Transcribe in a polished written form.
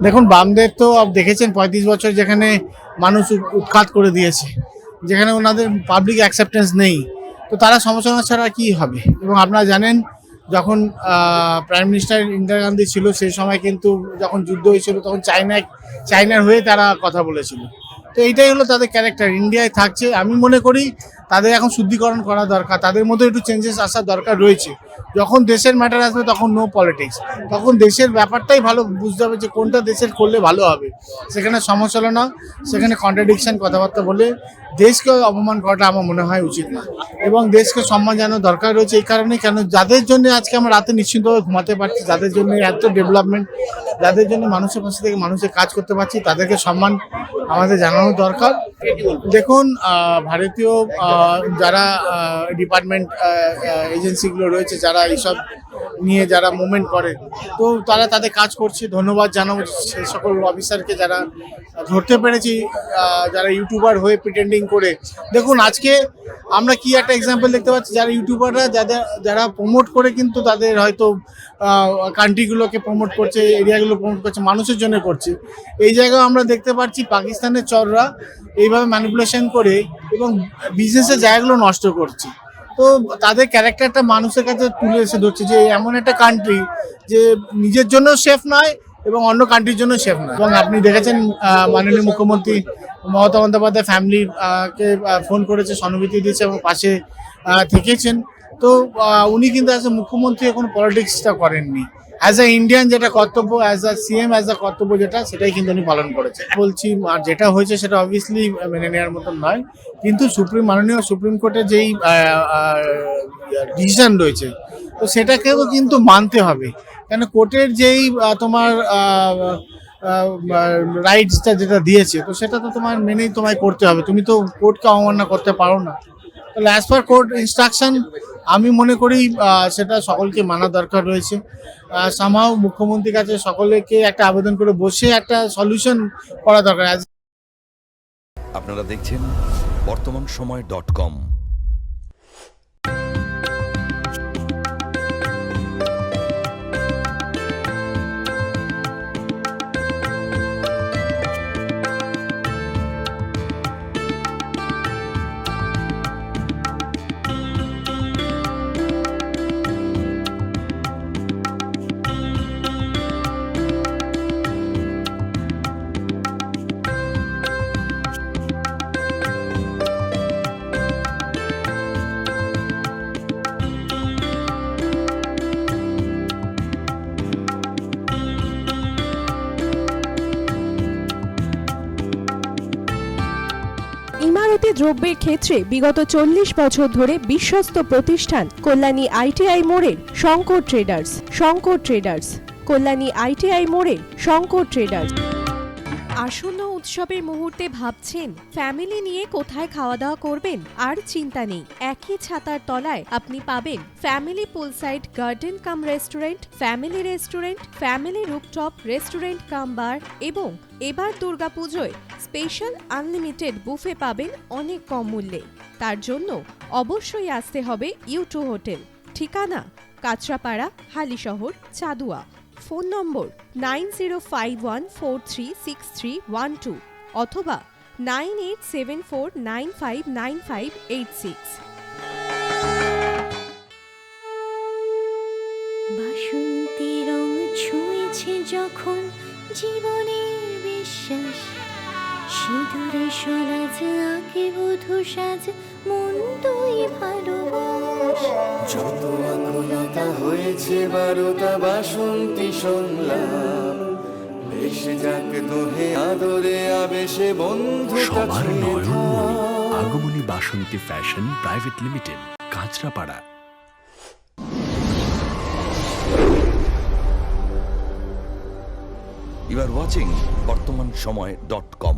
দেখুন, বামদের তো দেখেছেন ৩৫ বছর যেখানে মানুষ উৎখাত করে দিয়েছে, যেখানে ওনাদের পাবলিক অ্যাকসেপ্টেন্স নেই, তো তারা সমালোচনা ছাড়া কি হবে? এবং আপনারা জানেন, যখন প্রাইম মিনিস্টার ইন্দিরা গান্ধী ছিল সেই সময় কিন্তু যখন যুদ্ধ হয়েছিল তখন চায়নার হয়ে তারা কথা বলেছিল। তো এইটাই হলো তাদের ক্যারেক্টার, ইন্ডিয়ায় থাকছে। আমি মনে করি তাদের এখন শুদ্ধিকরণ করা দরকার, তাদের মধ্যে একটু চেঞ্জেস আসার দরকার রয়েছে। যখন দেশের ম্যাটার আসবে তখন নো পলিটিক্স, তখন দেশের ব্যাপারটাই ভালো বুঝতে হবে যে কোনটা দেশের করলে ভালো হবে। সেখানে সমালোচনা, সেখানে কন্ট্রাডিকশন কথাবার্তা বলে দেশকে অপমান করাটা আমার মনে হয় উচিত না, এবং দেশকে সম্মান জানানোর দরকার রয়েছে। এই কারণে কেন, যাদের জন্য আজকে আমরা রাতে নিশ্চিন্তভাবে ঘুমাতে পারছি, যাদের জন্য এত ডেভেলপমেন্ট, যাদের জন্য মানুষের পাশে থেকে মানুষের কাজ করতে পারছি, তাদেরকে সম্মান আমাদের জানানো দরকার। দেখুন, ভারতীয় যারা ডিপার্টমেন্ট এজেন্সিগুলো রয়েছে, যারা এইসব নিয়ে যারা মুভমেন্ট করে, তো তারা তাদের কাজ করছে, ধন্যবাদ জানাবো সেই সকল অফিসারকে যারা ধরতে পেরেছি, যারা ইউটিউবার হয়ে প্রিটেন্ডিং করে। দেখুন, আজকে আমরা কি একটা এক্সাম্পল দেখতে পাচ্ছি, যারা ইউটিউবাররা যারা প্রমোট করে কিন্তু তাদের হয়তো কান্ট্রিগুলোকে প্রমোট করছে, এরিয়াগুলো প্রমোট করছে, মানুষের জন্য করছে। এই জায়গায় আমরা দেখতে পাচ্ছি পাকিস্তানের চররা এইভাবে ম্যানিপুলেশন করে এবং বিজনেসের জায়গাগুলো নষ্ট করছে। তো তাদের ক্যারেক্টারটা মানুষের কাছে তুলে এসে ধরছে যে এমন একটা কান্ট্রি যে নিজের জন্য সেফ নয় এবং অন্য কান্ট্রির জন্য সেফ নয়। এবং আপনি দেখেছেন মাননীয় মুখ্যমন্ত্রী মমতা বন্দ্যোপাধ্যায় ফ্যামিলি কে ফোন করেছে, সহানুভূতি দিয়েছে এবং পাশে থেকেছেন। তো উনি কিন্তু অ্যাজ এ মুখ্যমন্ত্রী এখন পলিটিক্সটা করেননি, অ্যাজ এ ইন্ডিয়ান যেটা কর্তব্য, as a CM as a কর্তব্য যেটা, সেটাই কিন্তু উনি পালন করেছে। বলছি, আর যেটা হয়েছে সেটা অবভিয়াসলি মেনে নেওয়ার মতন নয়, কিন্তু মাননীয় সুপ্রিম কোর্টের যেই ডিসিশন রয়েছে, তো সেটাকেও কিন্তু মানতে হবে। কেন, কোর্টের যেই তোমার রাইটসটা যেটা দিয়েছে, তো সেটা তো তোমার মেনেই তোমায় করতে হবে। তুমি তো কোর্টকে অবমাননা করতে পারো না। তাহলে অ্যাজ পার কোর্ট ইনস্ট্রাকশন আমি মনে করি সেটা সকলকে মানা দরকার রয়েছে। সামহাও মুখ্যমন্ত্রীর কাছে সকলকে একটা আবেদন করে বসে একটা সলিউশন করা দরকার। আপনারা দেখছেন বর্তমানসময়.com। ইমারতি দ্রব্যের ক্ষেত্রে বিগত ৪০ বছর ধরে বিশ্বস্ত প্রতিষ্ঠান কল্যাণী আইটিআই মোড়ের শঙ্কর ট্রেডার্স। কল্যাণী আইটিআই মোড়ের শঙ্কর ট্রেডার্স। আসন্ন উৎসবের মুহূর্তে ভাবছেন ফ্যামিলি নিয়ে কোথায় খাওয়া দাওয়া করবেন? আর চিন্তা নেই, একই ছাতার তলায় আপনি পাবেন family poolside garden cum restaurant, family rooftop restaurant cum bar, এবং এবার দুর্গাপুজোয় স্পেশাল আনলিমিটেড বুফে পাবেন অনেক কম মূল্যে। তার জন্য অবশ্যই আসতে হবে U2 হোটেল। ঠিকানা কাঁচরাপাড়া, হালিশহর, চাদুয়া। ফোন নম্বর 9051436312 অথবা 9874959586। বাসন্তী রং ছুঁয়েছে যখন জীবনের বিশ্বাস, সিঁদুরে সরাজ আঁকে বধূ সাজ, মন তুই ভালোবাস। যত আকুলতা হয়েছে বারোটা বাসন্তী সংলাপ, ভেসে যাক দোহে আদরে আবেশে বন্ধু সবার Nayanmoni Agamani Basanti fashion private limited, Kanchrapara. You are watching বর্তমানসময়.com।